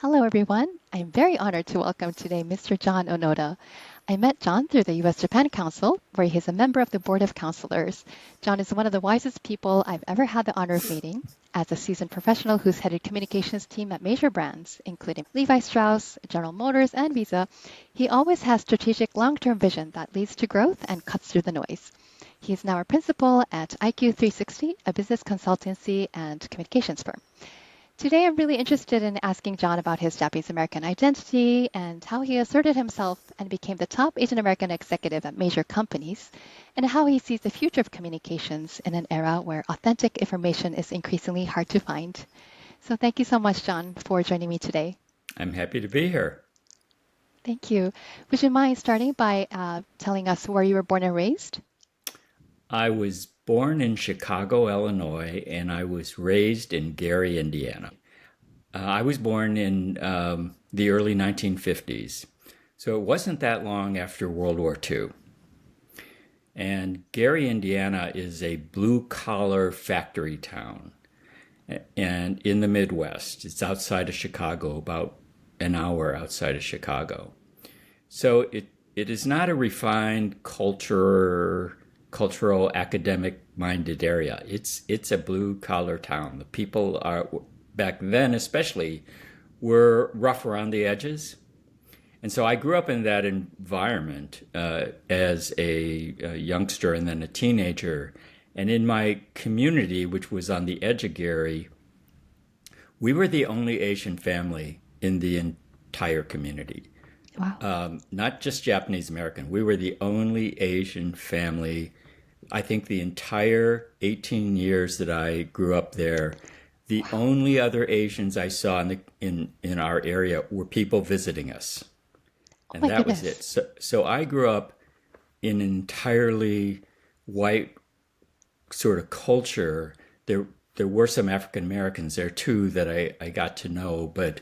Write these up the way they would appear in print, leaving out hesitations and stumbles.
Hello, everyone. I'm very honored to welcome today Mr. John Onoda. I met John through the U.S. Japan Council, where he is a member of the Board of Counselors. John is one of the wisest people I've ever had the honor of meeting. As a seasoned professional who's headed communications team at major brands, including Levi Strauss, General Motors, and Visa, he always has strategic long-term vision that leads to growth and cuts through the noise. He is now a principal at IQ 360, a business consultancy and communications firm. Today, I'm really interested in asking John about his Japanese American identity and how he asserted himself and became the top Asian American executive at major companies, and how he sees the future of communications in an era where authentic information is increasingly hard to find. So, thank you so much, John, for joining me today. I'm happy to be here. Thank you. Would you mind starting by telling us where you were born and raised? I was born in Chicago, Illinois, and I was raised in Gary, Indiana. I was born in the early 1950s, so it wasn't that long after World War II. And Gary, Indiana is a blue-collar factory town and in the Midwest. It's outside of Chicago, about an hour outside of Chicago. So it is not a refined cultural, academic-minded area. It's a blue-collar town. The people are, back then especially, were rough around the edges. And so I grew up in that environment as a youngster and then a teenager. And in my community, which was on the edge of Gary, we were the only Asian family in the entire community. Wow. Not just Japanese American. We were the only Asian family. I think the entire 18 years that I grew up there, the only other Asians I saw in our area were people visiting us. Oh And my that was goodness. it. So I grew up in an entirely white sort of culture. There were some African Americans there too that I got to know, but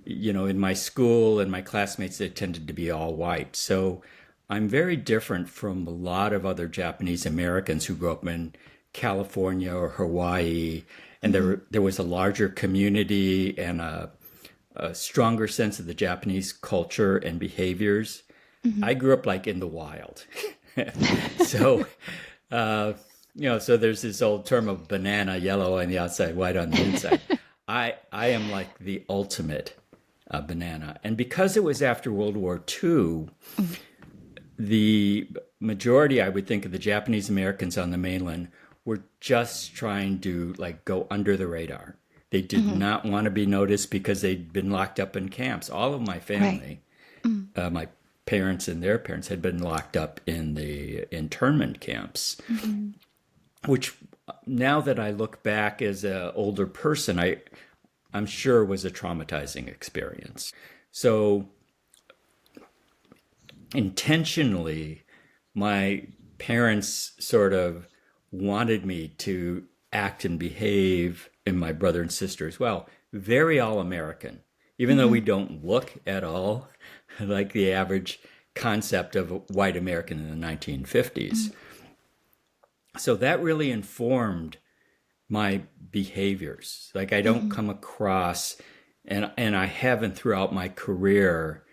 in my school and my classmates, they tended to be all white. So I'm very different from a lot of other Japanese Americans who grew up in California or Hawaii, and there was a larger community and a stronger sense of the Japanese culture and behaviors. I grew up like in the wild. So, so there's this old term of banana yellow on the outside, white on the inside. I am like the ultimate banana. And because it was after World War II, the majority, I would think, of the Japanese Americans on the mainland were just trying to like go under the radar. They did not want to be noticed because they'd been locked up in camps. All of my Right. family, my parents and their parents had been locked up in the internment camps, which now that I look back as an older person, I'm sure was a traumatizing experience. So intentionally, my parents sort of wanted me to act and behave, and my brother and sister as well, very all American, even though we don't look at all like the average concept of a white American in the 1950s. So that really informed my behaviors. Like I don't come across, and I haven't throughout my career,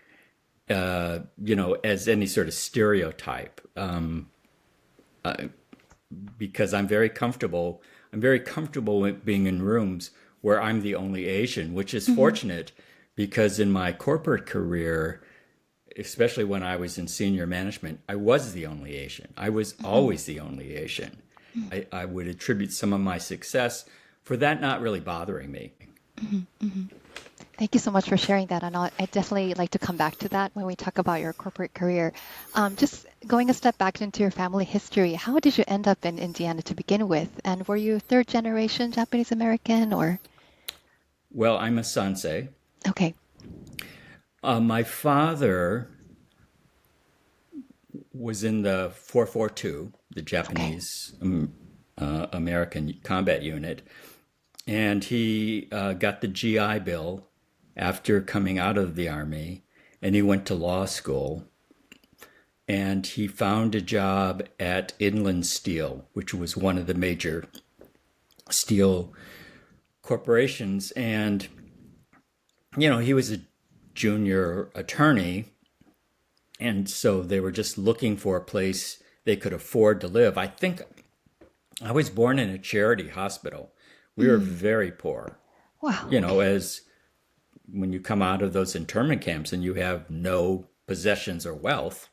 as any sort of stereotype, because I'm very comfortable. I'm very comfortable with being in rooms where I'm the only Asian, which is fortunate because in my corporate career, especially when I was in senior management, I was the only Asian. I was always the only Asian. I would attribute some of my success for that not really bothering me. Thank you so much for sharing that. And I definitely like to come back to that when we talk about your corporate career. Just going a step back into your family history, how did you end up in Indiana to begin with? And were you third generation Japanese American or? Well, I'm a Sansei. Okay. My father was in the 442, the Okay. Japanese American combat unit, and he got the GI Bill after coming out of the Army, and he went to law school, and he found a job at Inland Steel, which was one of the major steel corporations, and he was a junior attorney, and so they were just looking for a place they could afford to live. I think I was born in a charity hospital. We were very poor. Wow. As when you come out of those internment camps and you have no possessions or wealth,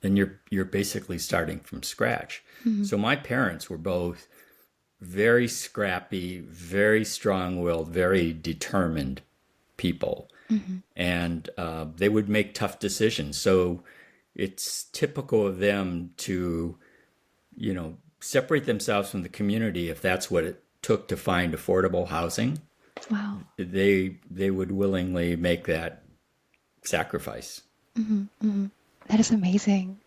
then you're basically starting from scratch. So my parents were both very scrappy, very strong-willed, very determined people. And they would make tough decisions. So it's typical of them to, separate themselves from the community if that's what it took to find affordable housing. Wow. They would willingly make that sacrifice. That is amazing.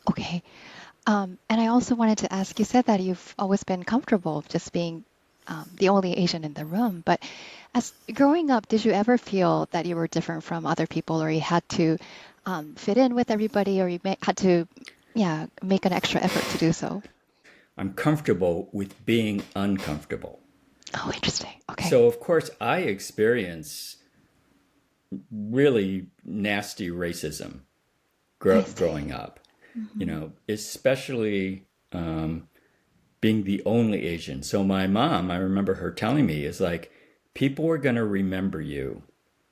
Okay. And I also wanted to ask, you said that you've always been comfortable just being the only Asian in the room, but as growing up, did you ever feel that you were different from other people, or you had to fit in with everybody, or you had to, make an extra effort to do so? I'm comfortable with being uncomfortable. Oh, interesting. Okay. So, of course, I experience really nasty racism growing up, especially being the only Asian. So my mom, I remember her telling me, is like, people are going to remember you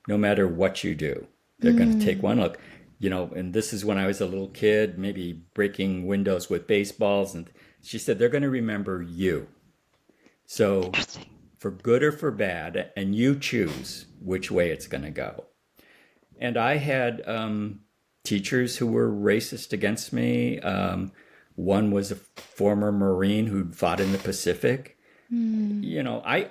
no matter what you do. They're going to take one look, and this is when I was a little kid, maybe breaking windows with baseballs. And she said, they're going to remember you. So Interesting. For good or for bad, and you choose which way it's going to go. And I had teachers who were racist against me. One was a former Marine who'd fought in the Pacific. I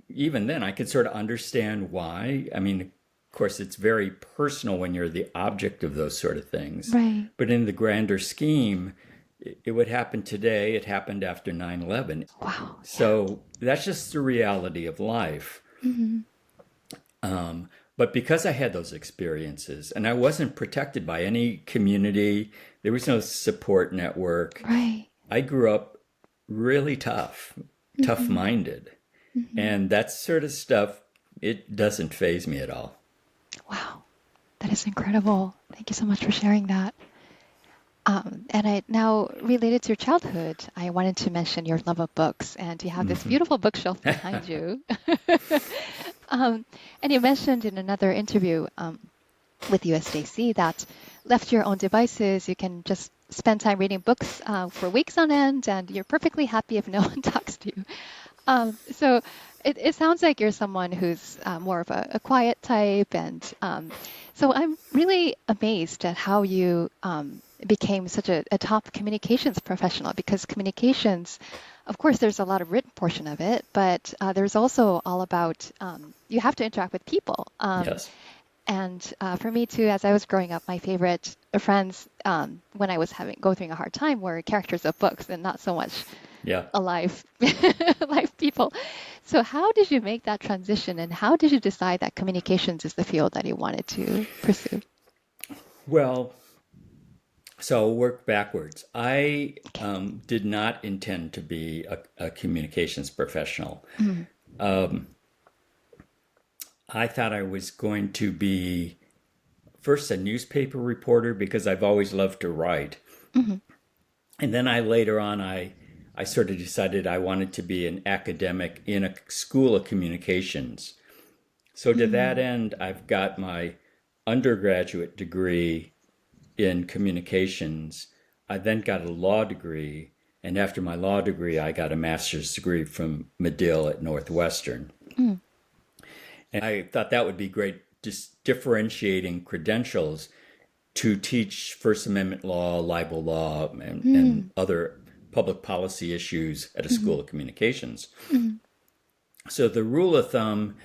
even then I could sort of understand why. I mean, of course, it's very personal when you're the object of those sort of things. Right. But in the grander scheme, it would happen today. It happened after 9/11. Wow. So that's just the reality of life. But because I had those experiences and I wasn't protected by any community, there was no support network. Right. I grew up really tough-minded. And that sort of stuff, it doesn't faze me at all. Wow. That is incredible. Thank you so much for sharing that. And I now related to your childhood, I wanted to mention your love of books, and you have this beautiful bookshelf behind you. And you mentioned in another interview with USJC that left to your own devices, you can just spend time reading books for weeks on end, and you're perfectly happy if no one talks to you. So it sounds like you're someone who's more of a quiet type, and so I'm really amazed at how you became such a top communications professional, because communications, of course, there's a lot of written portion of it, but there's also all about you have to interact with people. Yes. And for me too, as I was growing up, my favorite friends when I was going through a hard time were characters of books and not so much alive live people. So how did you make that transition, and how did you decide that communications is the field that you wanted to pursue? Well, so I'll work backwards. I did not intend to be a communications professional. I thought I was going to be first a newspaper reporter because I've always loved to write. And then later on, I sort of decided I wanted to be an academic in a school of communications. So to that end, I've got my undergraduate degree in communications. I then got a law degree. And after my law degree, I got a master's degree from Medill at Northwestern. And I thought that would be great, just differentiating credentials to teach First Amendment law, libel law, and other public policy issues at a school of communications. So the rule of thumb,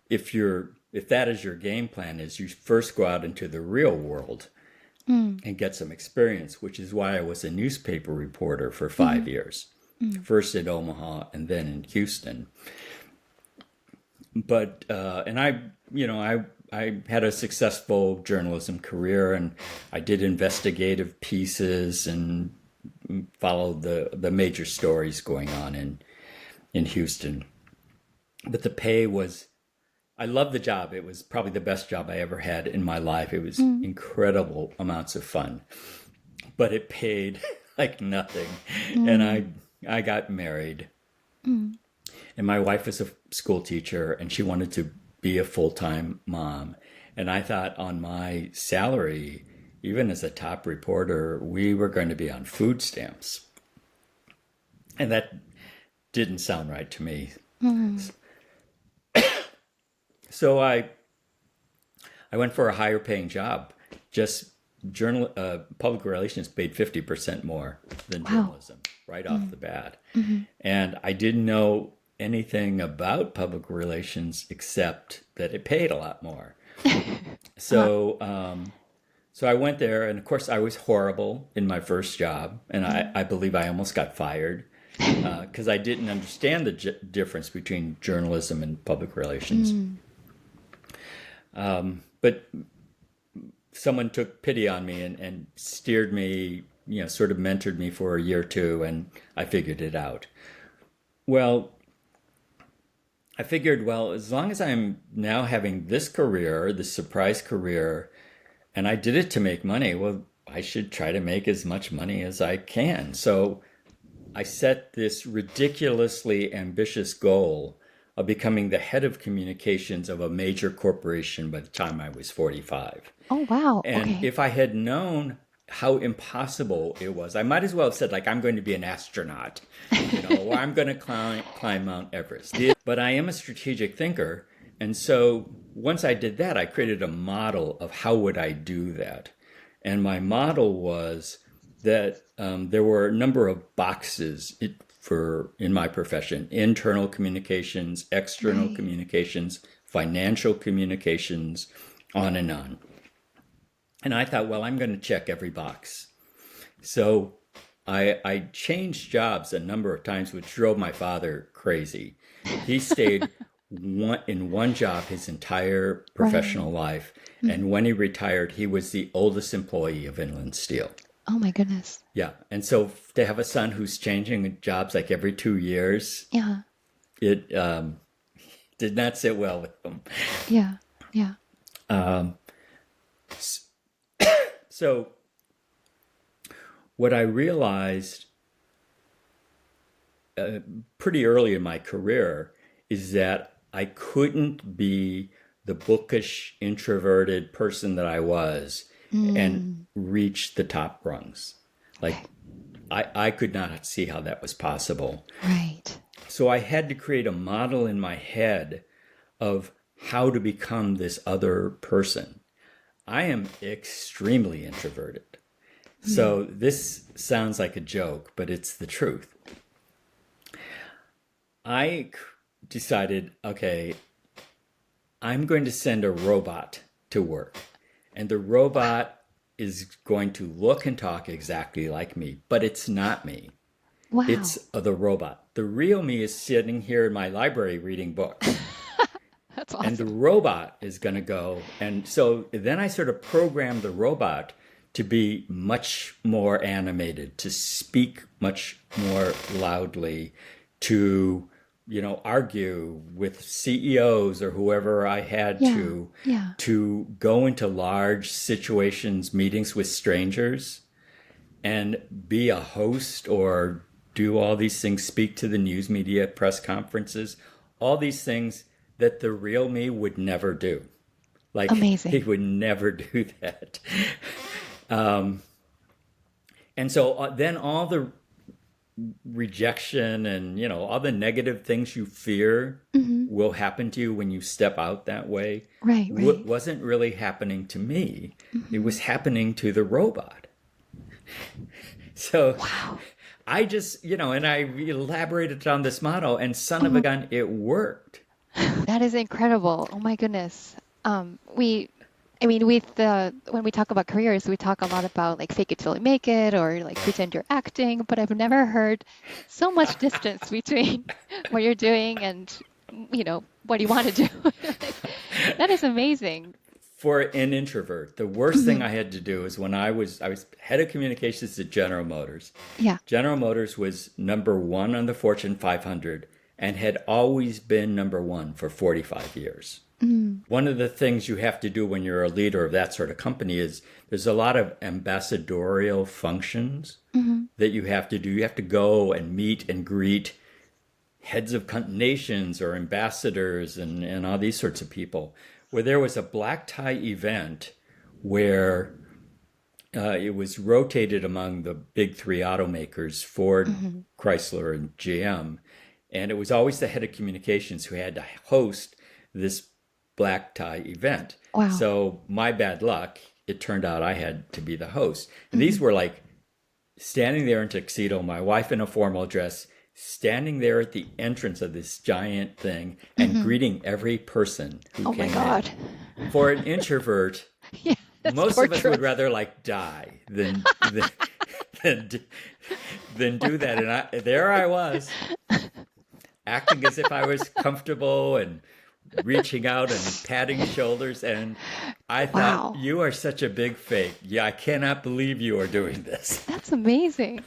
if that is your game plan, is you first go out into the real world and get some experience, which is why I was a newspaper reporter for 5 years, first in Omaha and then in Houston. But and I had a successful journalism career, and I did investigative pieces and followed the major stories going on in Houston. But the pay was I loved the job. It was probably the best job I ever had in my life. It was Mm, incredible amounts of fun, but it paid like nothing. And mm, I got married, mm. and my wife was a school teacher, and she wanted to be a full-time mom. And I thought on my salary, even as a top reporter, we were going to be on food stamps. And that didn't sound right to me. Mm. So I went for a higher paying job. Just public relations paid 50% more than Wow. journalism right off Mm, the bat. mhm. And I didn't know anything about public relations except that it paid a lot more. Uh-huh. So, so I went there, and of course, I was horrible in my first job, and Mm. I believe I almost got fired because I didn't understand the difference between journalism and public relations. Mm. But someone took pity on me and steered me, sort of mentored me for a year or two, and I figured it out. Well, I figured, well, as long as I'm now having this career, this surprise career, and I did it to make money, well, I should try to make as much money as I can. So I set this ridiculously ambitious goal of becoming the head of communications of a major corporation by the time I was 45. Oh, wow. And Okay. if I had known how impossible it was, I might as well have said, like, I'm going to be an astronaut, or I'm going to climb Mount Everest. But I am a strategic thinker. And so once I did that, I created a model of how would I do that. And my model was that there were a number of boxes in my profession: internal communications, external Right. communications, financial communications, on and on. And I thought, well, I'm going to check every box. So I changed jobs a number of times, which drove my father crazy. He stayed in one job his entire Right. professional life. Mm. And when he retired, he was the oldest employee of Inland Steel. Oh my goodness. Yeah. And so to have a son who's changing jobs like every 2 years, Yeah. it did not sit well with him. Yeah. Yeah. So what I realized pretty early in my career is that I couldn't be the bookish, introverted person that I was and Mm. reach the top rungs. Like, Okay. I could not see how that was possible. Right. So I had to create a model in my head of how to become this other person. I am extremely introverted. Mm. So this sounds like a joke, but it's the truth. I decided, okay, I'm going to send a robot to work. And the robot is going to look and talk exactly like me, but it's not me. It's Wow. the robot. The real me is sitting here in my library reading books. That's And the awesome. robot is going to go. And so then I sort of programmed the robot to be much more animated, to speak much more loudly, to, argue with CEOs or whoever I had Yeah. Yeah. to go into large situations, meetings with strangers, and be a host or do all these things, speak to the news media, press conferences, all these things that the real me would never do. Like, he Amazing. would never do that. And so then all the rejection and, all the negative things you fear Hmm. will happen to you when you step out that way Right. Right. wasn't really happening to me. It Hmm. was happening to the robot. So Wow. I just, and I elaborated on this model, and son of a Mhm. gun, it worked. That is incredible. Oh my goodness. I mean, when we talk about careers, we talk a lot about like fake it till you make it or like pretend you're acting, but I've never heard so much distance between what you're doing and, what you want to do. Like, that is amazing. For an introvert, the worst thing Hmm. I had to do is when I was head of communications at General Motors. Yeah. General Motors was number one on the Fortune 500 and had always been number one for 45 years. Mm, One of the things you have to do when you're a leader of that sort of company is there's a lot of ambassadorial functions mm, that you have to do. You have to go and meet and greet heads of nations or ambassadors and all these sorts of people. Where there was a black tie event where it was rotated among the big three automakers, Ford, mm-hmm. Chrysler, and GM. And it was always the head of communications who had to host this black tie event. Wow. So my bad luck, it turned out I had to be the host. And these Mm-hmm. were like standing there in tuxedo, my wife in a formal dress, standing there at the entrance of this giant thing and Mm-hmm. greeting every person who Oh my came in. God. For an introvert, Yeah, that's most of us would torturous. rather like die than, than do that. And there I was, acting as if I was comfortable and reaching out and patting shoulders. And I thought, Wow. you are such a big fake. Yeah, I cannot believe you are doing this. That's amazing.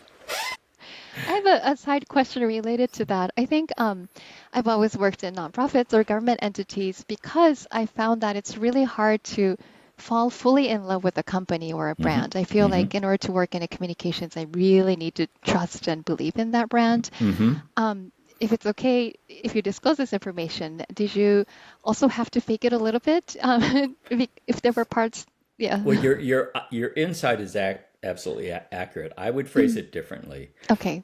I have a side question related to that. I think I've always worked in nonprofits or government entities because I found that it's really hard to fall fully in love with a company or a Hmm. brand. I feel Hmm. like in order to work in a communications, I really need to trust and believe in that brand. Hmm. If it's okay, if you disclose this information, did you also have to fake it a little bit? If there were parts, yeah. Well, your insight is absolutely accurate. I would phrase Mm, it differently. okay,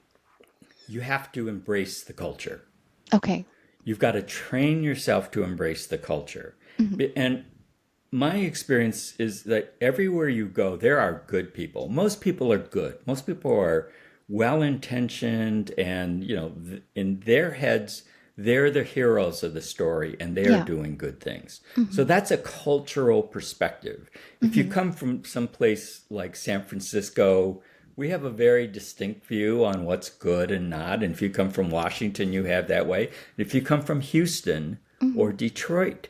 You have to embrace the culture. okay. You've got to train yourself to embrace the culture. Mhm. And my experience is that everywhere you go, there are good people. Most people are good. Most people are well intentioned, and in their heads, they're the heroes of the story, and they are Yeah. doing good things. So Hmm. that's a cultural perspective. If you Hmm. come from some place like San Francisco, we have a very distinct view on what's good and not. And if you come from Washington, you have that way. If you come from Houston Hmm. or Detroit,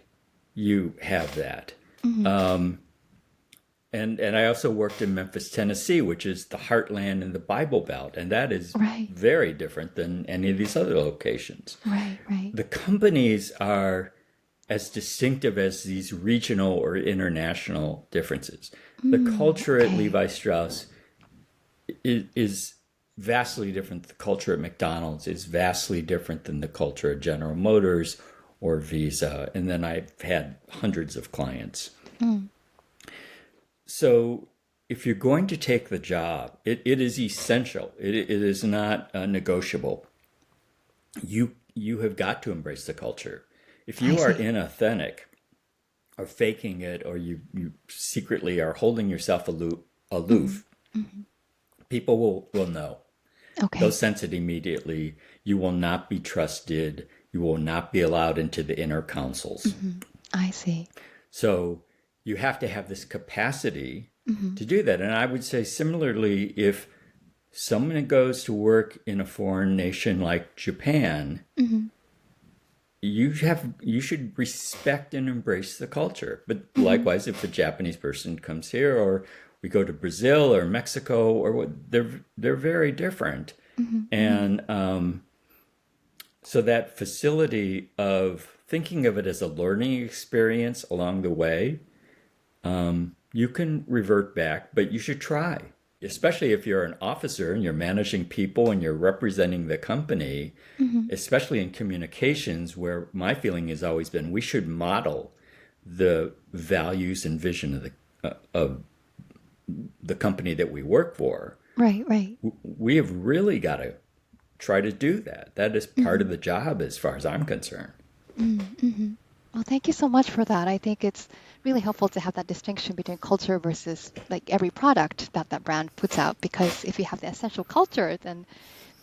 you have that. Hmm. And I also worked in Memphis, Tennessee, which is the heartland in the Bible Belt, and that is Right, very different than any of these other locations. right, right. The companies are as distinctive as these regional or international differences. The Mm, culture at okay. Levi Strauss is vastly different. The culture at McDonald's is vastly different than the culture at General Motors or Visa. And then I've had hundreds of clients. Mm, So if you're going to take the job, it is essential. It is not negotiable. You have got to embrace the culture. If I you are see. inauthentic or faking it, or you secretly are holding yourself Mm, aloof, mhm. people will know. They'll Okay. sense it immediately. You will not be trusted. You will not be allowed into the inner councils. Hmm. I see. So you have to have this capacity Hmm. to do that. And I would say similarly, if someone goes to work in a foreign nation like Japan, Hmm. you should respect and embrace the culture. But Hmm. likewise, if a Japanese person comes here, or we go to Brazil or Mexico, or they're very different. Hmm. Hmm. And so that facility of thinking of it as a learning experience along the way, you can revert back, but you should try. Especially if you're an officer and you're managing people and you're representing the company, Hmm. especially in communications, where my feeling has always been we should model the values and vision of the company that we work for. Right, right. We have really got to try to do that. That is part Hmm. of the job as far as I'm concerned. Hmm. Well, thank you so much for that. I think it's really helpful to have that distinction between culture versus like every product that that brand puts out. Because if you have the essential culture, then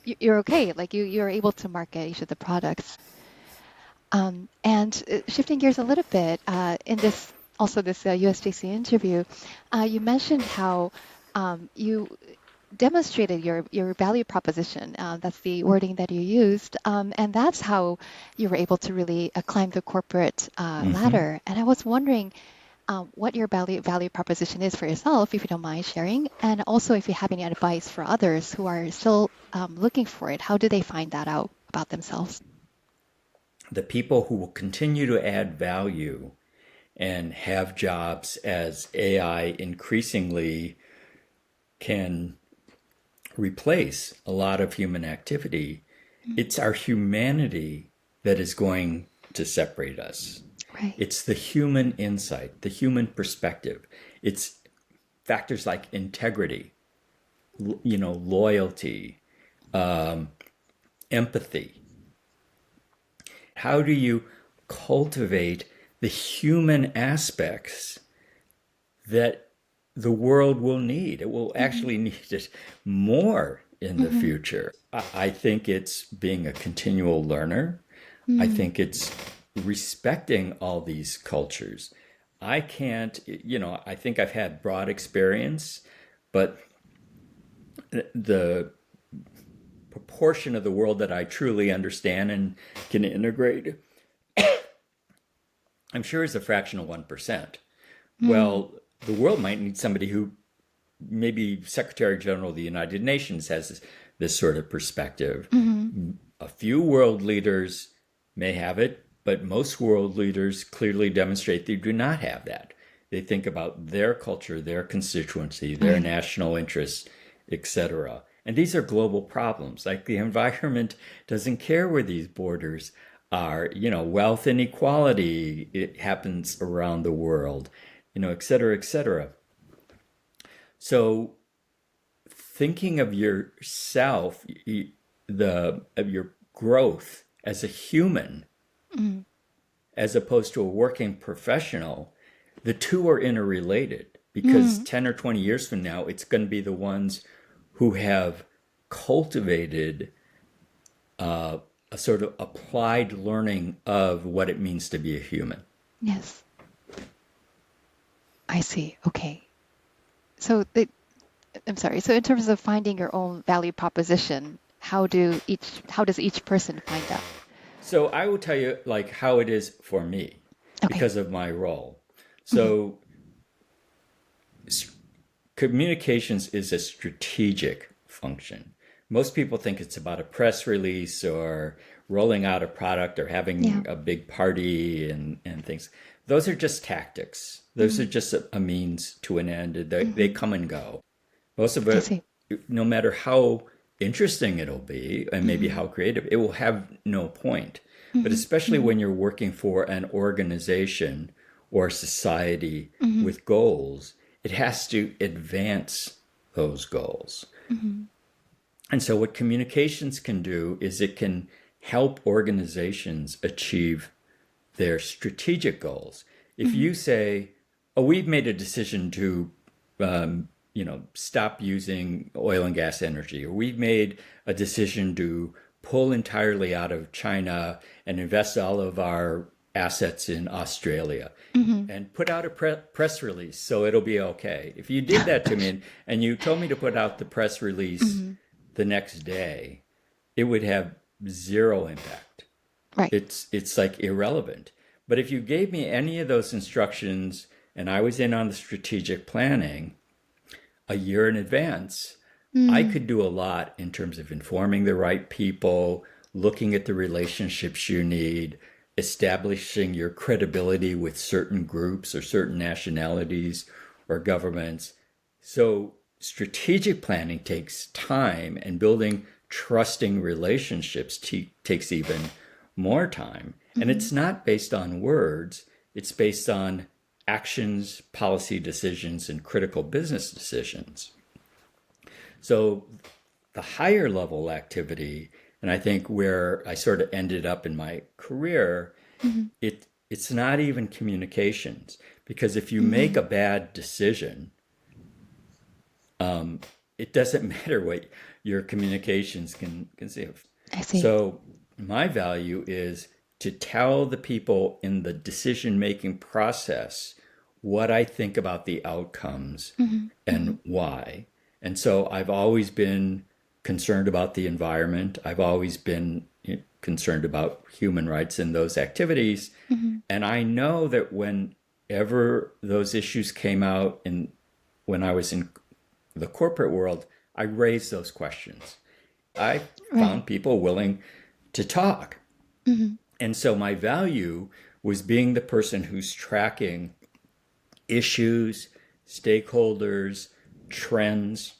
you're okay. Like you're able to market each of the products. And shifting gears a little bit, in this also this USJC interview, you mentioned how you demonstrated your value proposition. That's the wording that you used, and that's how you were able to really climb the corporate Hmm. ladder. And I was wondering what your value proposition is for yourself, if you don't mind sharing, and also if you have any advice for others who are still looking for it. How do they find that out about themselves? the people who will continue to add value and have jobs as AI increasingly can replace a lot of human activity, it's our humanity that is going to separate us. Right. It's the human insight, the human perspective. It's factors like integrity, loyalty, empathy. How do you cultivate the human aspects that the world will need? It will actually need it more in the future. I think it's being a continual learner. I think it's respecting all these cultures. I can't, I think I've had broad experience, but the proportion of the world that I truly understand and can integrate, I'm sure is a fraction of 1%. Well, the world might need somebody who, maybe Secretary General of the United Nations has this sort of perspective. A few world leaders may have it, but most world leaders clearly demonstrate they do not have that. They think about their culture, their constituency, their national interests, etc. And these are global problems. Like the environment doesn't care where these borders are. Wealth inequality, it happens around the world, et cetera, et cetera. So thinking of yourself, of your growth as a human, as opposed to a working professional, the two are interrelated, because 10 or 20 years from now, it's going to be the ones who have cultivated a sort of applied learning of what it means to be a human. Yes. I see. Okay. So I'm sorry. So in terms of finding your own value proposition, how does each person find that? So I will tell you like how it is for me because of my role. So communications is a strategic function. Most people think it's about a press release or rolling out a product or having a big party and things. Those are just tactics. Those are just a means to an end. They come and go. Most of it, no matter how interesting it'll be and maybe how creative, it will have no point. But especially when you're working for an organization or society with goals, it has to advance those goals. And so what communications can do is it can help organizations achieve their strategic goals. If you say, oh, we've made a decision to stop using oil and gas energy, or we've made a decision to pull entirely out of China and invest all of our assets in Australia, and put out a press release so it'll be okay. If you did that to me and you told me to put out the press release the next day, it would have zero impact. Right. It's like irrelevant. But if you gave me any of those instructions and I was in on the strategic planning a year in advance, I could do a lot in terms of informing the right people, looking at the relationships you need, establishing your credibility with certain groups or certain nationalities or governments. So strategic planning takes time, and building trusting relationships takes even more time. And it's not based on words, it's based on actions, policy decisions, and critical business decisions. So the higher level activity, and I think where I sort of ended up in my career, it's not even communications. Because if you make a bad decision, it doesn't matter what your communications can say. I see. So my value is to tell the people in the decision-making process what I think about the outcomes and why. And so I've always been concerned about the environment. I've always been concerned about human rights in those activities. And I know that whenever those issues came out when I was in the corporate world, I raised those questions. I found people willing to talk. And so my value was being the person who's tracking issues, stakeholders, trends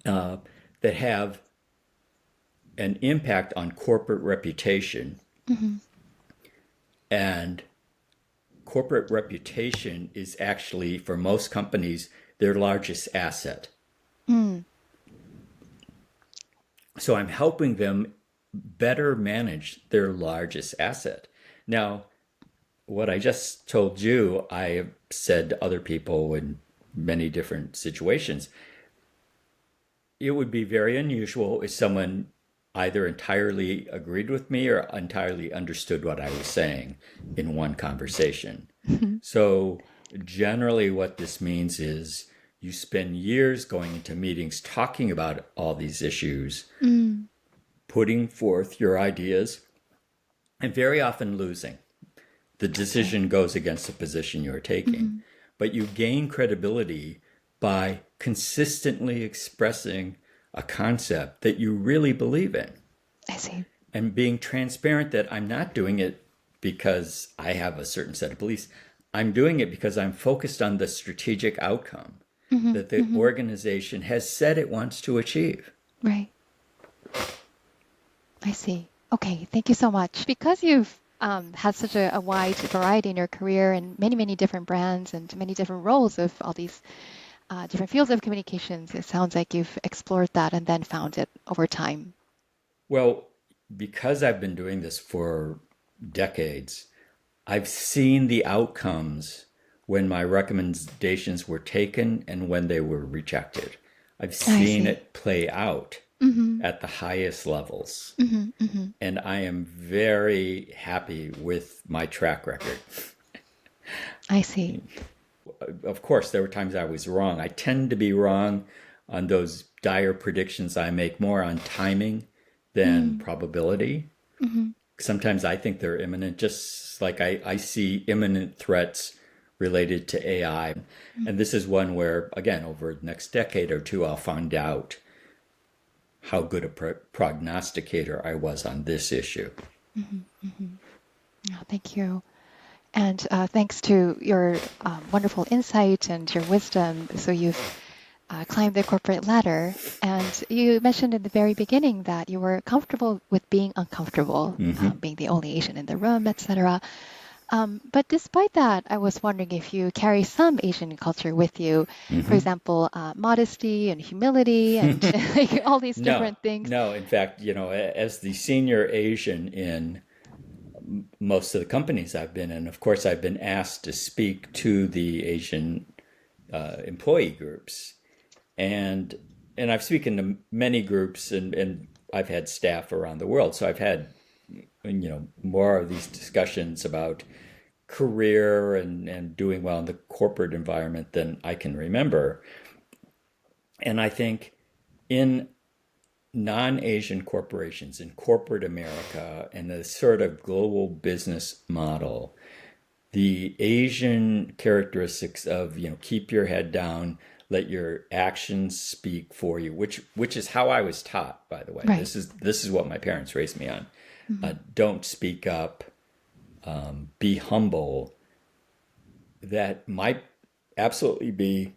that have an impact on corporate reputation. Mm-hmm. And corporate reputation is actually, for most companies, their largest asset. Mm. So I'm helping them better manage their largest asset. Now, what I just told you, I have said to other people in many different situations. It would be very unusual if someone either entirely agreed with me or entirely understood what I was saying in one conversation. So, generally, what this means is you spend years going into meetings talking about all these issues, Mm. putting forth your ideas, and very often losing. The Okay. decision goes against the position you're taking. Mm-hmm. But you gain credibility by consistently expressing a concept that you really believe in I see. and being transparent that I'm not doing it because I have a certain set of beliefs. I'm doing it because I'm focused on the strategic outcome Mm-hmm. that the Mm-hmm. organization has said it wants to achieve. Right. I see. Okay, thank you so much. Because you've had such a wide variety in your career and many, many different brands and many different roles of all these different fields of communications, it sounds like you've explored that and then found it over time. Well, because I've been doing this for decades, I've seen the outcomes when my recommendations were taken and when they were rejected. I've I seen see. it play out Mm-hmm. at the highest levels. Mm-hmm. Mm-hmm. And I am very happy with my track record. I see. Of course, there were times I was wrong. I tend to be wrong on those dire predictions. I make more on timing than Mm. probability. Mm-hmm. Sometimes I think they're imminent, just like I see imminent threats related to AI. And this is one where, again, over the next decade or two, I'll find out how good a prognosticator I was on this issue. Mm-hmm. Mm-hmm. Oh, thank you. And thanks to your wonderful insight and your wisdom, so you've climbed the corporate ladder. And you mentioned in the very beginning that you were comfortable with being uncomfortable, Mm-hmm. being the only Asian in the room, etc. But despite that, I was wondering if you carry some Asian culture with you, for Mm-hmm. example, modesty and humility and like all these No, different things. no. In fact, as the senior Asian in most of the companies I've been in, of course, I've been asked to speak to the Asian employee groups, and I've spoken to many groups, and I've had staff around the world, so I've had more of these discussions about career and doing well in the corporate environment than I can remember. And I think in non-Asian corporations, in corporate America, and the sort of global business model, the Asian characteristics of keep your head down, let your actions speak for you, which is how I was taught. By the way, Right. this is what my parents raised me on. Mm-hmm. Don't speak up, be humble. That might absolutely be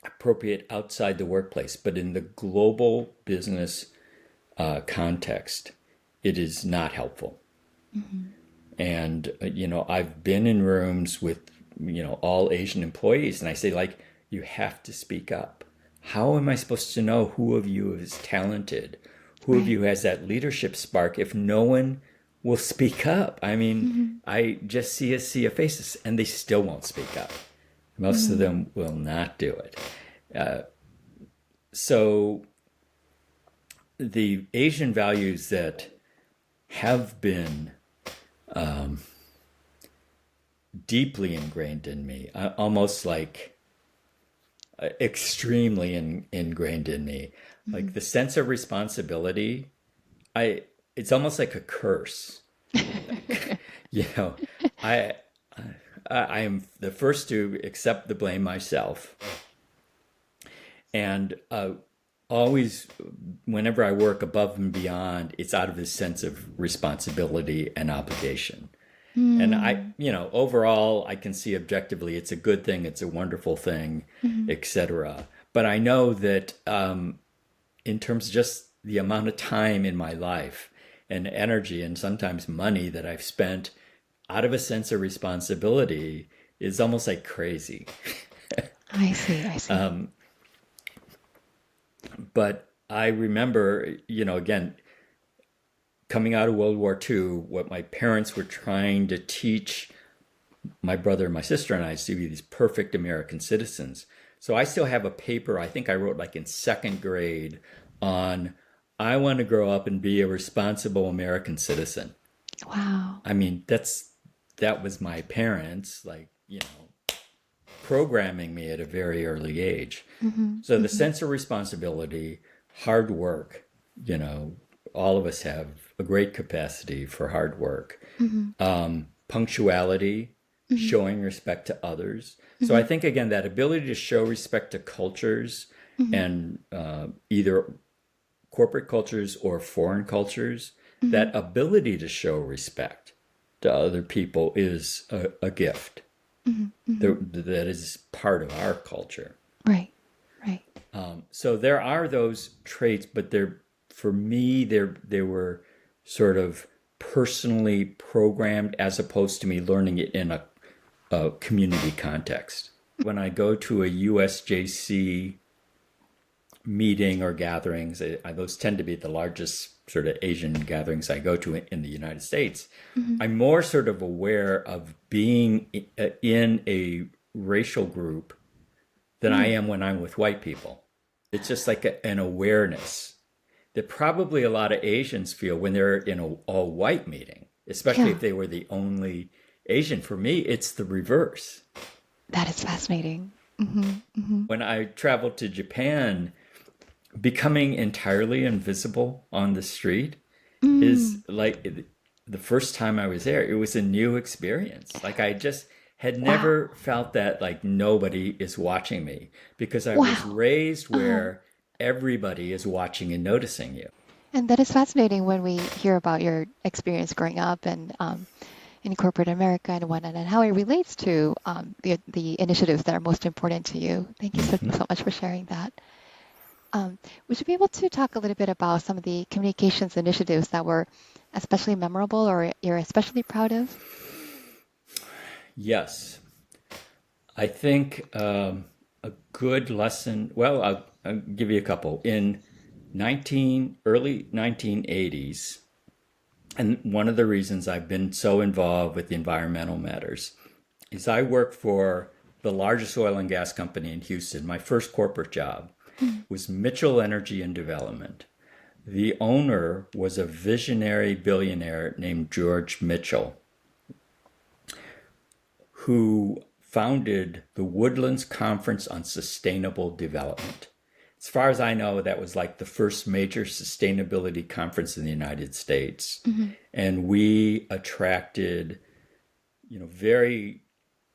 appropriate outside the workplace, but in the global business context, it is not helpful. Mm-hmm. And I've been in rooms with all Asian employees, and I say, like, you have to speak up. How am I supposed to know who of you is talented, who of Right. you has that leadership spark, if no one will speak up? I mean, Mm-hmm. I just see a sea of faces, and they still won't speak up. Most of Mm-hmm. them will not do it. So the Asian values that have been deeply ingrained in me, almost like extremely ingrained in me, like the sense of responsibility. I It's almost like a curse. you know, I I am the first to accept the blame myself, and always, whenever I work above and beyond, it's out of this sense of responsibility and obligation. And Mm, overall, I can see objectively it's a good thing, it's a wonderful thing, mhm. etc. But I know that in terms of just the amount of time in my life and energy and sometimes money that I've spent out of a sense of responsibility is almost like crazy. I see, I see. But I remember, again, coming out of World War II, what my parents were trying to teach my brother and my sister and I is to be these perfect American citizens. So I still have a paper I think I wrote like in second grade on I want to grow up and be a responsible American citizen. Wow. I mean, that was my parents, like, programming me at a very early age. Hmm. So the Hmm. sense of responsibility, hard work, all of us have a great capacity for hard work. Hmm. Punctuality, Hmm. showing respect to others. So I Hmm. think, again, that ability to show respect to cultures Hmm. and either corporate cultures or foreign cultures, Hmm. that ability to show respect to other people is a gift Hmm. Hmm. that is part of our culture. Right, right. So there are those traits, but for me, they were sort of personally programmed as opposed to me learning it in a community context. When I go to a USJC meeting or gatherings, those tend to be the largest sort of Asian gatherings I go to in the United States. Hmm. I'm more sort of aware of being in a racial group than I Mm. am when I'm with white people. It's just like an awareness that probably a lot of Asians feel when they're in an all white meeting, especially Yeah, if they were the only Asian. For me, it's the reverse. that is fascinating. Hmm. Hmm. When I traveled to Japan, becoming entirely invisible on the street is Mm. like the first time I was there, it was a new experience. Like I just had Wow. never felt that like nobody is watching me because I was Wow. raised Uh-huh. where everybody is watching and noticing you. And that is fascinating when we hear about your experience growing up and in corporate America and whatnot, and how it relates to the initiatives that are most important to you. Thank you so, Mm-hmm. so much for sharing that. Would you be able to talk a little bit about some of the communications initiatives that were especially memorable or you're especially proud of? Yes, I think a good lesson. Well, I'll give you a couple. In early 1980s, and one of the reasons I've been so involved with the environmental matters is I worked for the largest oil and gas company in Houston. My first corporate job Mm. was Mitchell Energy and Development. The owner was a visionary billionaire named George Mitchell, who founded the Woodlands Conference on Sustainable Development. As far as I know, that was like the first major sustainability conference in the United States. Hmm. And we attracted, very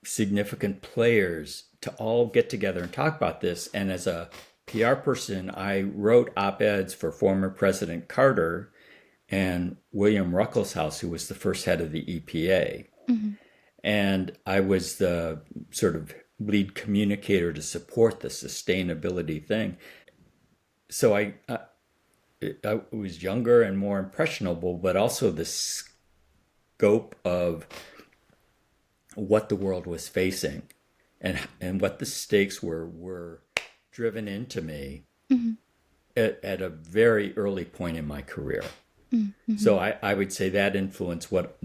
significant players to all get together and talk about this. And as a PR person, I wrote op-eds for former President Carter and William Ruckelshaus, who was the first head of the EPA. Hmm. And I was the sort of lead communicator to support the sustainability thing. So I was younger and more impressionable, but also the scope of what the world was facing and what the stakes were driven into me Hmm. at a very early point in my career. Hmm. So I would say that influenced what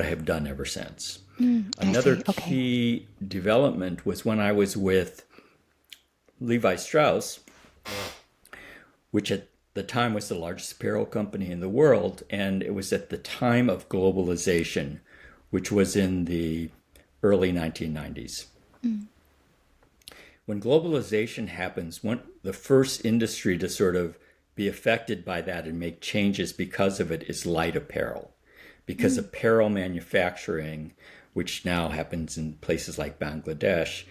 I have done ever since. Mm. I Another see. Okay. key development was when I was with Levi Strauss, which at the time was the largest apparel company in the world, and it was at the time of globalization, which was in the early 1990s. Mm. When globalization happens, the first industry to sort of be affected by that and make changes because of it is light apparel. Because Mm. apparel manufacturing, which now happens in places like Bangladesh,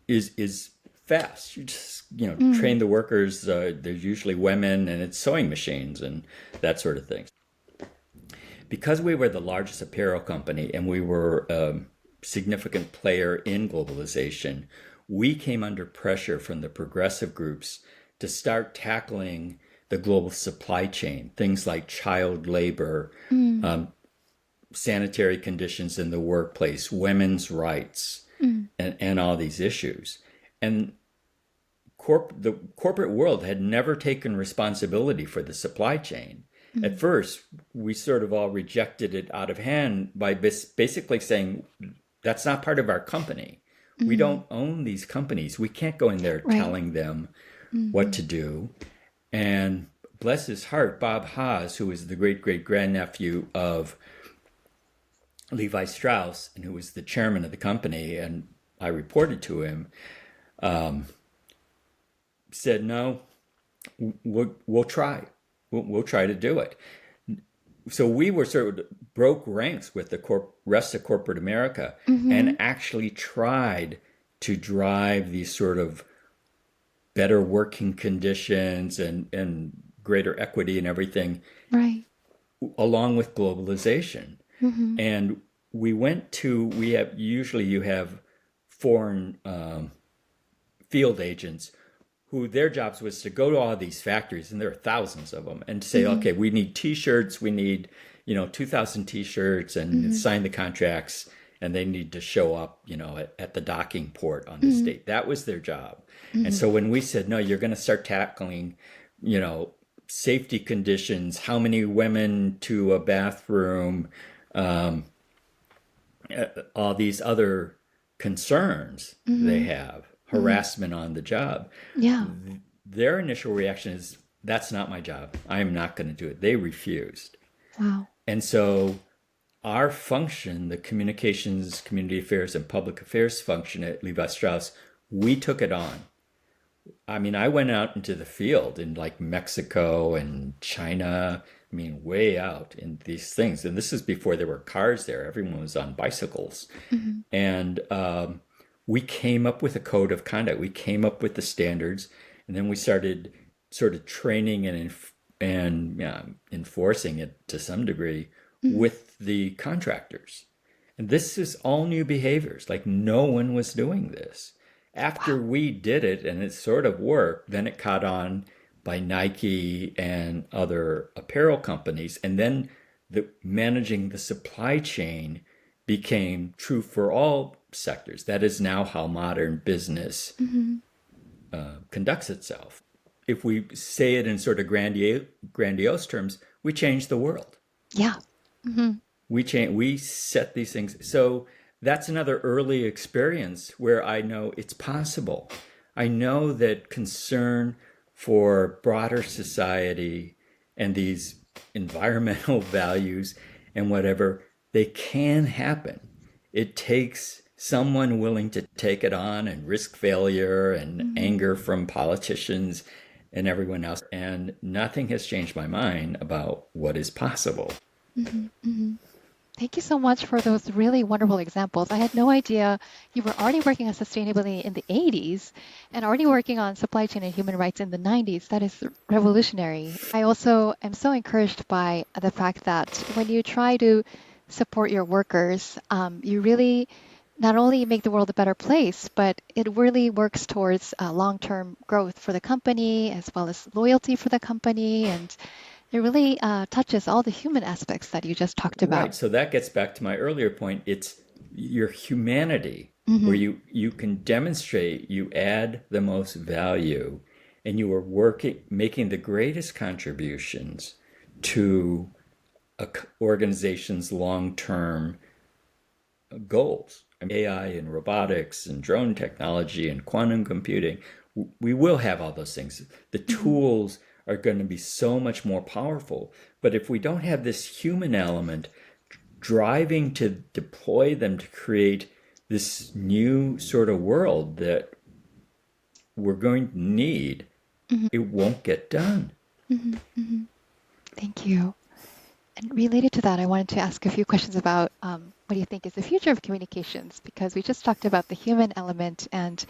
is fast. You just, train the workers. There's usually women, and it's sewing machines and that sort of thing. Because we were the largest apparel company and we were a significant player in globalization, we came under pressure from the progressive groups to start tackling the global supply chain, things like child labor, sanitary conditions in the workplace, women's rights, and all these issues. And the corporate world had never taken responsibility for the supply chain. At first, we sort of all rejected it out of hand by basically saying, that's not part of our company. We don't own these companies. We can't go in there telling them what to do. And bless his heart, Bob Haas, who was the great-great-grandnephew of Levi Strauss, and who was the chairman of the company, and I reported to him, said, no, we'll try. We'll try to do it. So we were sort of broke ranks with the rest of corporate America and actually tried to drive these sort of better working conditions and greater equity and everything, Right. along with globalization. And you have foreign field agents who their jobs was to go to all these factories, and there are thousands of them, and say, okay, we need T-shirts, we need 2,000 T-shirts, and sign the contracts, and they need to show up, at the docking port on this date. That was their job. And so when we said, no, you're going to start tackling, safety conditions, how many women to a bathroom, all these other concerns they have, harassment on the job. Yeah. Their initial reaction is, that's not my job. I am not going to do it. They refused. Wow. And so our function, the communications, community affairs, and public affairs function at Levi Strauss, we took it on. I mean, I went out into the field in like Mexico and China, way out in these things. And this is before there were cars there. Everyone was on bicycles. And we came up with a code of conduct. We came up with the standards, and then we started sort of training and enforcing it to some degree with the contractors. And this is all new behaviors. Like, no one was doing this. After we did it and it sort of worked, then it caught on by Nike and other apparel companies. And then managing the supply chain became true for all sectors. That is now how modern business conducts itself. If we say it in sort of grandiose terms, we change the world. Yeah. We set these things. So that's another early experience where I know it's possible. I know that concern for broader society and these environmental values and whatever, they can happen. It takes someone willing to take it on and risk failure and anger from politicians and everyone else. And nothing has changed my mind about what is possible. Thank you so much for those really wonderful examples. I had no idea you were already working on sustainability in the 80s and already working on supply chain and human rights in the 90s. That is revolutionary. I also am so encouraged by the fact that when you try to support your workers, you really not only make the world a better place, but it really works towards long-term growth for the company as well as loyalty for the company, and it really touches all the human aspects that you just talked about. Right. So that gets back to my earlier point. It's your humanity, where you can demonstrate you add the most value, and you are making the greatest contributions to an organization's long-term goals. AI and robotics and drone technology and quantum computing, we will have all those things. The tools are going to be so much more powerful. But if we don't have this human element driving to deploy them to create this new sort of world that we're going to need, it won't get done. Thank you. And related to that, I wanted to ask a few questions about what do you think is the future of communications? Because we just talked about the human element, and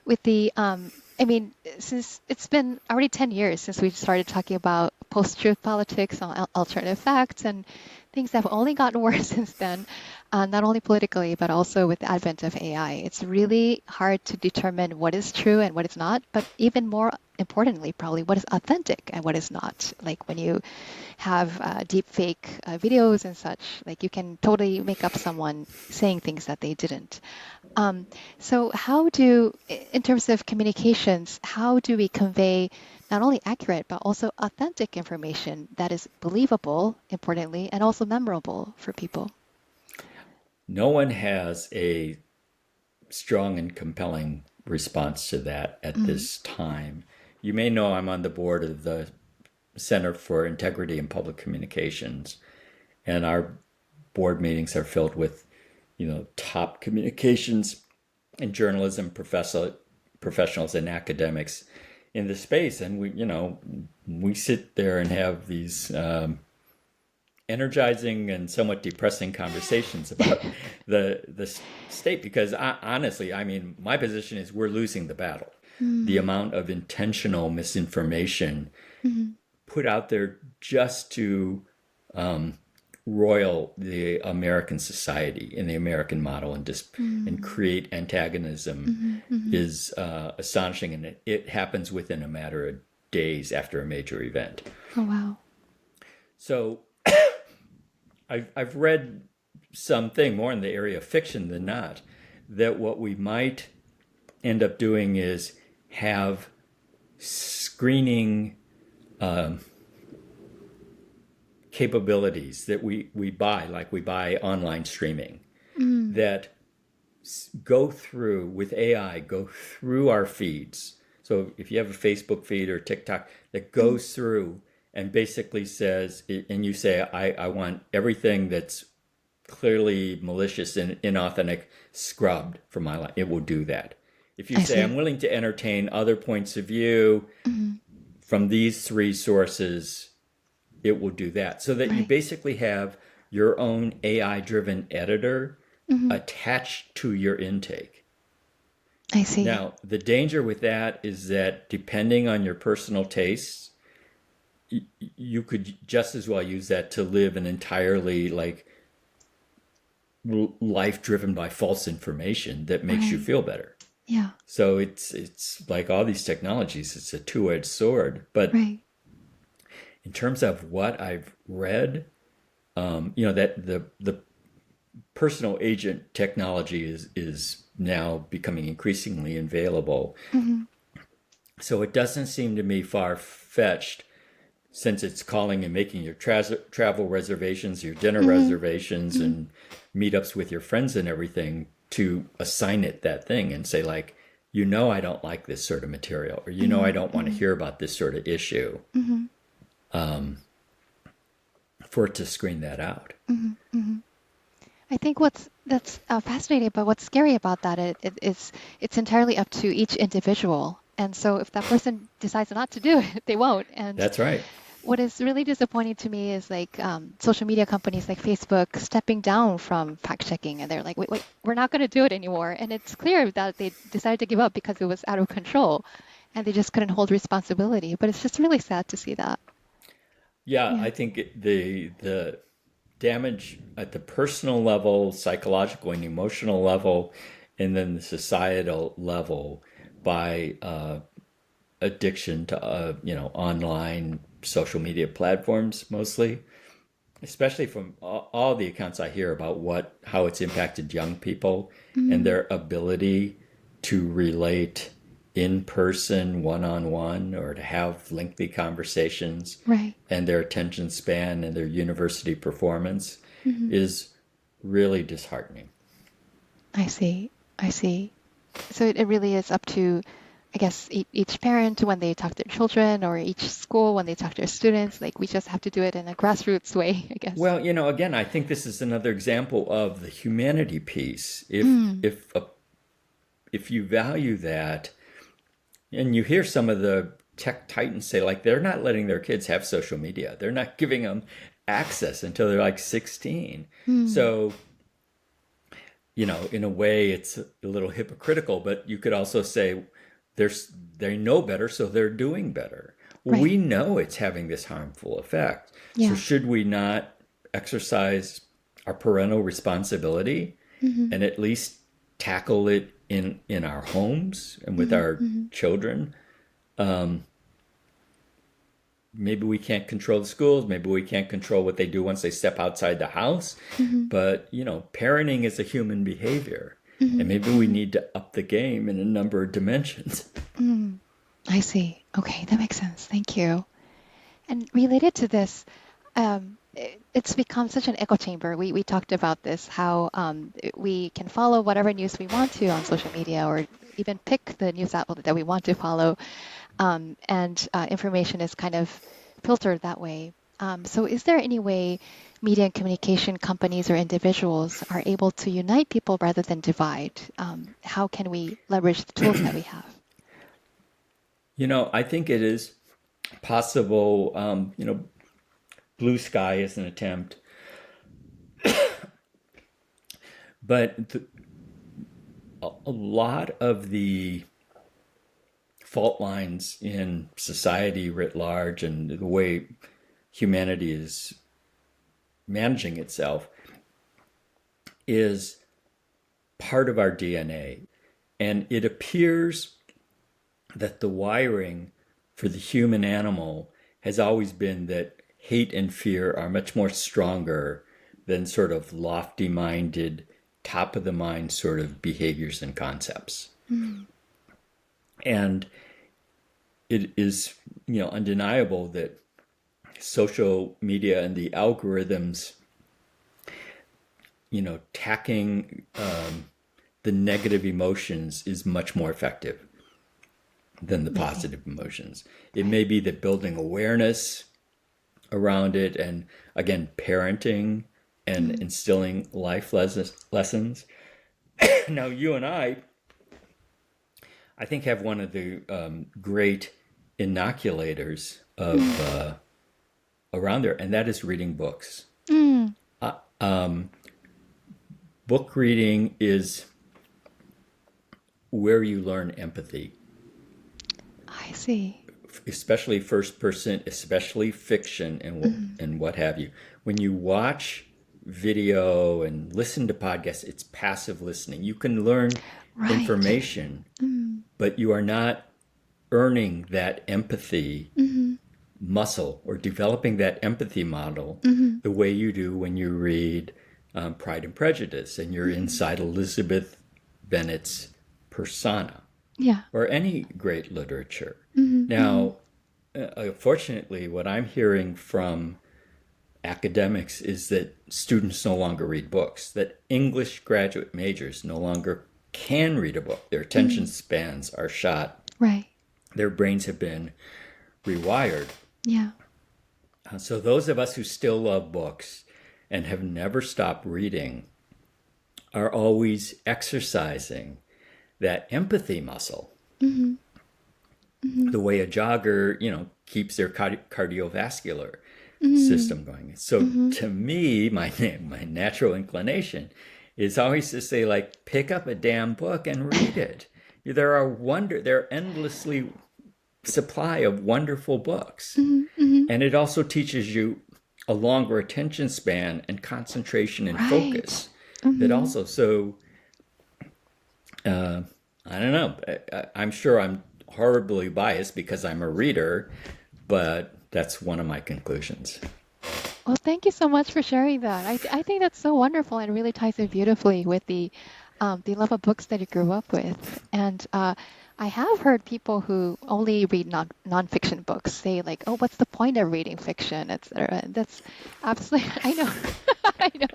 with the I mean, since it's been already 10 years since we started talking about post-truth politics on alternative facts, and things have only gotten worse since then, not only politically, but also with the advent of AI. It's really hard to determine what is true and what is not, but even more importantly, probably what is authentic and what is not. Like when you have deep fake videos and such, like you can totally make up someone saying things that they didn't. Um, so in terms of communications, how do we convey not only accurate, but also authentic information that is believable, importantly, and also memorable for people? No one has a strong and compelling response to that at Mm, this time. You may know I'm on the board of the Center for Integrity in Public Communications, and our board meetings are filled with, top communications and journalism professionals and academics in the space, and we sit there and have these energizing and somewhat depressing conversations about the state, because honestly, I mean, my position is we're losing the battle. The mm, amount of intentional misinformation mm, put out there just to roil the American society and the American model and mm, create antagonism mm, mm. is astonishing, and it happens within a matter of days after a major event. Oh, wow. So I've read something more in the area of fiction than not, that what we might end up doing is have screening capabilities that we buy, like we buy online streaming, Mm, that go through with AI, go through our feeds. So if you have a Facebook feed or TikTok that mm. goes through and basically says, and you say, I want everything that's clearly malicious and inauthentic scrubbed from my life, it will do that. If you I say, I'm see. willing to entertain other points of view Mm, from these three sources, it will do that. So that you right. basically have your own AI driven editor Mm, attached to your intake. I see. Now, the danger with that is that depending on your personal tastes, you could just as well use that to live an entirely like life driven by false information that makes you Right. feel better. Yeah. So it's like all these technologies, it's a two-edged sword. But Right. in terms of what I've read, that the personal agent technology is now becoming increasingly available. Mm, So it doesn't seem to me far fetched, since it's calling and making your travel reservations, your dinner mm, reservations, mm, and meetups with your friends and everything, to assign it that thing and say, like, I don't like this sort of material, or I mm, don't want to mm, hear about this sort of issue, mm, for it to screen that out. mm, mm. I think that's fascinating, but what's scary about that is it's entirely up to each individual. And so if that person decides not to do it, they won't. And That's right. what is really disappointing to me is like social media companies like Facebook stepping down from fact checking, and they're like, wait, we're not going to do it anymore. And it's clear that they decided to give up because it was out of control, and they just couldn't hold responsibility. But it's just really sad to see that. Yeah, Yeah. I think the damage at the personal level, psychological and emotional level, and then the societal level by addiction to online social media platforms, mostly, especially from all the accounts I hear about how it's impacted young people and Mm, their ability to relate in person, one on one, or to have lengthy conversations, right. and their attention span and their university performance Hmm. is really disheartening. I see. I see. So it really is up to, I guess, each parent when they talk to their children, or each school when they talk to their students. Like we just have to do it in a grassroots way, I guess. Well, again, I think this is another example of the humanity piece. If Mm, if if you value that, and you hear some of the tech titans say, like, they're not letting their kids have social media. They're not giving them access until they're like 16. mm, So in a way, it's a little hypocritical, but you could also say they know better, so they're doing better. Well, Right. we know it's having this harmful effect. So Yeah. should we not exercise our parental responsibility Mm-hmm. and at least tackle it in our homes and with Mm-hmm. our Mm-hmm. children? Maybe we can't control the schools. Maybe we can't control what they do once they step outside the house. Mm-hmm. But, parenting is a human behavior. Mm-hmm. And maybe we need to up the game in a number of dimensions. Mm-hmm. I see. Okay, that makes sense. Thank you. And related to this, it's become such an echo chamber. We talked about this, how we can follow whatever news we want to on social media, or even pick the news outlet that we want to follow. And information is kind of filtered that way. So is there any way media and communication companies or individuals are able to unite people rather than divide? How can we leverage the tools that we have? I think it is possible. Blue sky is an attempt. But a lot of the fault lines in society writ large and the way humanity is managing itself is part of our DNA. And it appears that the wiring for the human animal has always been that hate and fear are much more stronger than sort of lofty minded, top of the mind sort of behaviors and concepts. Mm, And it is, undeniable that social media and the algorithms, tacking the negative emotions is much more effective than the I see. positive emotions. It Right. may be that building awareness around it and, again, parenting and Mm, instilling life lessons. Now, you and I think, have one of the great inoculators of mm, around there, and that is reading books. mm. Book reading is where you learn empathy, I see. especially first person, especially fiction Mm, and what have you. When you watch video and listen to podcasts, it's passive listening. You can learn right. information, Mm, but you are not earning that empathy mm, muscle or developing that empathy model mm, the way you do when you read Pride and Prejudice and you're mm. inside Elizabeth Bennet's persona Yeah. or any great literature. Mm, mm, Now, fortunately, what I'm hearing from academics is that students no longer read books, that English graduate majors no longer can read a book. Their attention mm. spans are shot, Right. their brains have been rewired. Yeah. So, those of us who still love books and have never stopped reading are always exercising that empathy muscle, Mm, mm, the way a jogger, keeps their cardiovascular mm, system going. So, mm. to me, my natural inclination is always to say, like, pick up a damn book and read it. There are endlessly supply of wonderful books. Mm, mm. And it also teaches you a longer attention span and concentration and Right. focus. That Mm. also, so I don't know. I'm sure I'm horribly biased because I'm a reader, but that's one of my conclusions. Well, thank you so much for sharing that. I think that's so wonderful and really ties in beautifully with the love of books that you grew up with. And I have heard people who only read nonfiction books say like, "Oh, what's the point of reading fiction, etc." And that's absolutely, I know, I know.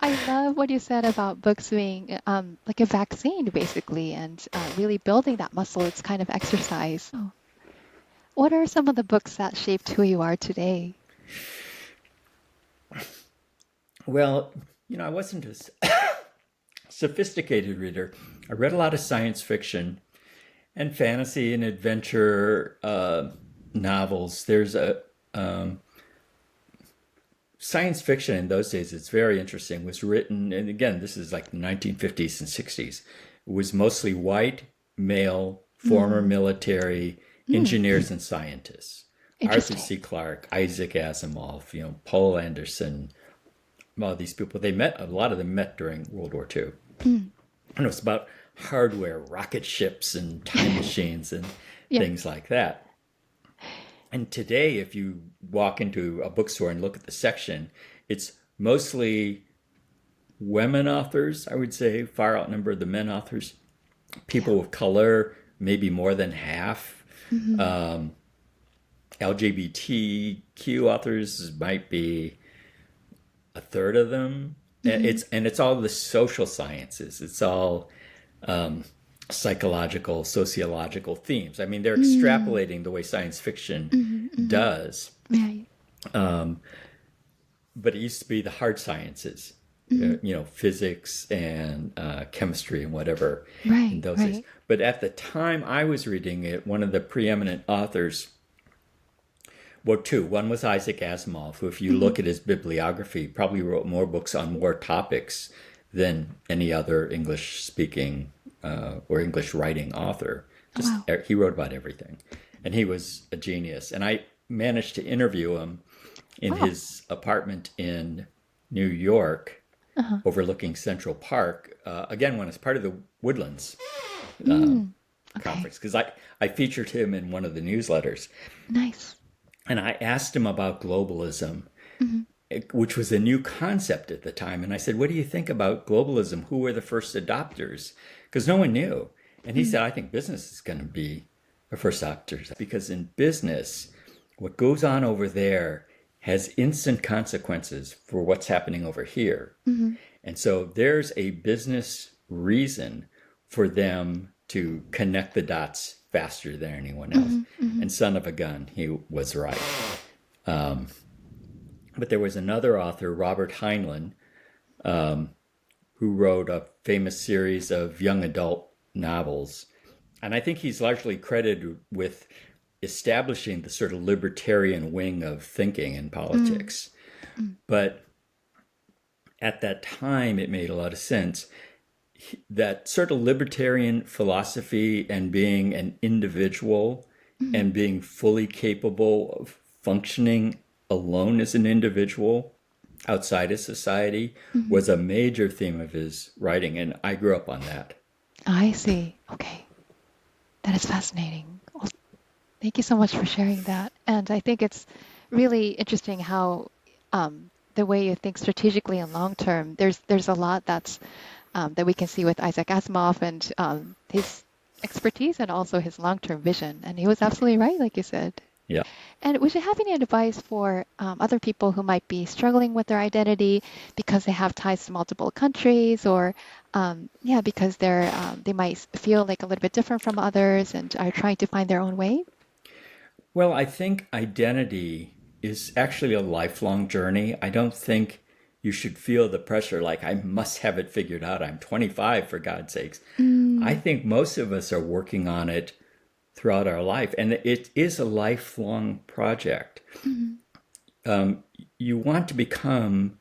I love what you said about books being like a vaccine, basically, and really building that muscle. It's kind of exercise. Oh. What are some of the books that shaped who you are today? Well, I wasn't a sophisticated reader. I read a lot of science fiction and fantasy and adventure novels. There's a science fiction in those days, it's very interesting, was written, and again, this is like the 1950s and 60s, it was mostly white, male, former military, engineers and scientists. Arthur Interesting. C. Clarke, Isaac Asimov, Paul Anderson, all these people, a lot of them met during World War II. And it was about hardware, rocket ships and time machines and Yeah. things like that. And today, if you walk into a bookstore and look at the section, it's mostly women authors, I would say, far outnumber the men authors. People of color, maybe more than half. LGBTQ authors might be a third of them. It's all the social sciences. It's all psychological, sociological themes. I mean, they're extrapolating the way science fiction does. Right. But it used to be the hard sciences, physics and chemistry and whatever in those days. But at the time I was reading it, one of the preeminent authors, well, two. One was Isaac Asimov, who, if you look at his bibliography, probably wrote more books on more topics than any other English-speaking or English-writing author. He wrote about everything. And he was a genius. And I managed to interview him in his apartment in New York, overlooking Central Park, again, when it's part of the Woodlands conference, because I featured him in one of the newsletters. Nice. And I asked him about globalism, which was a new concept at the time. And I said, what do you think about globalism? Who were the first adopters? Because no one knew. And he said, I think business is going to be the first adopters. Because in business, what goes on over there has instant consequences for what's happening over here. And so there's a business reason for them to connect the dots faster than anyone else. And son of a gun, he was right. But there was another author, Robert Heinlein, who wrote a famous series of young adult novels. And I think he's largely credited with establishing the sort of libertarian wing of thinking in politics. But at that time, it made a lot of sense. That sort of libertarian philosophy and being an individual and being fully capable of functioning alone as an individual outside of society was a major theme of his writing. And I grew up on that. I see. Okay. That is fascinating. Well, thank you so much for sharing that. And I think it's really interesting how the way you think strategically and long term, there's a lot that's that we can see with Isaac Asimov and his expertise and also his long-term vision. And he was absolutely right, like you said. Yeah. And would you have any advice for other people who might be struggling with their identity because they have ties to multiple countries, or because they might feel like a little bit different from others and are trying to find their own way? Well, I think identity is actually a lifelong journey. I don't think you should feel the pressure like I must have it figured out. I'm 25, for God's sakes. I think most of us are working on it throughout our life, and it is a lifelong project. You want to become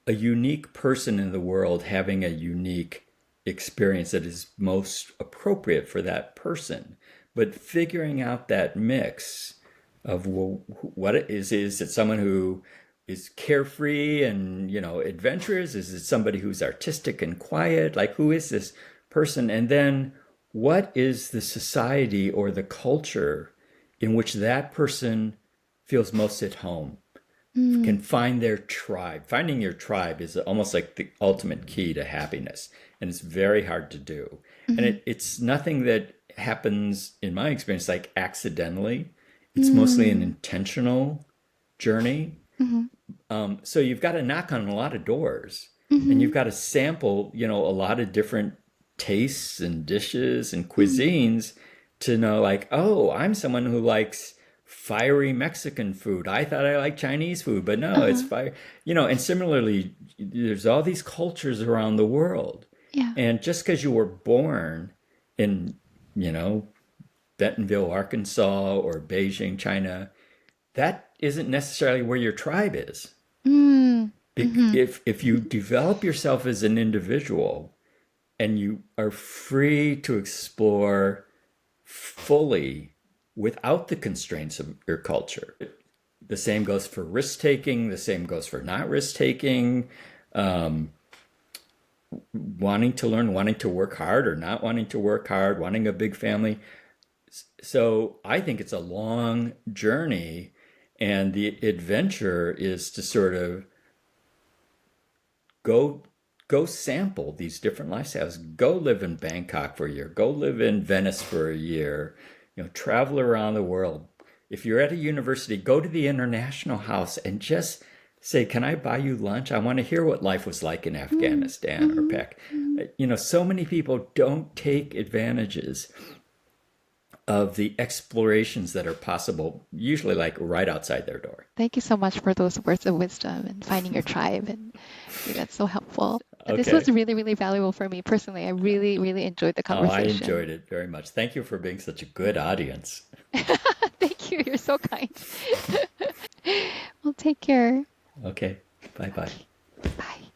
a unique person in the world, having a unique experience that is most appropriate for that person. But figuring out that mix of, well, what it is it someone who is carefree and, adventurous? Is it somebody who's artistic and quiet? Like, who is this person? And then what is the society or the culture in which that person feels most at home, can find their tribe? Finding your tribe is almost like the ultimate key to happiness. And it's very hard to do. And it's nothing that happens, in my experience, like accidentally. It's mostly an intentional journey. So you've got to knock on a lot of doors, and you've got to sample, a lot of different tastes and dishes and cuisines to know, like, oh, I'm someone who likes fiery Mexican food. I thought I liked Chinese food, but no, it's fire. And similarly, there's all these cultures around the world. Yeah. And just because you were born in, Bentonville, Arkansas, or Beijing, China, that isn't necessarily where your tribe is. Mm, mm-hmm. If you develop yourself as an individual and you are free to explore fully without the constraints of your culture, the same goes for risk taking, the same goes for not risk taking, um, wanting to learn, wanting to work hard or not wanting to work hard, wanting a big family. So I think it's a long journey, and the adventure is to sort of go go sample these different lifestyles. Go live in Bangkok for a year. Go live in Venice for a year. Travel around the world. If you're at a university, go to the International House and just say, "Can I buy you lunch? I want to hear what life was like in Afghanistan or Mm-hmm. Pak." So many people don't take advantages of the explorations that are possible, usually like right outside their door. Thank you so much for those words of wisdom and finding your tribe. And I think that's so helpful. This was Okay. really, really valuable for me personally. I really, really enjoyed the Oh, I conversation. enjoyed it very much. Thank you for being such a good audience. Thank you. You're so kind. Well, take care. Okay. Bye bye. Okay. Bye.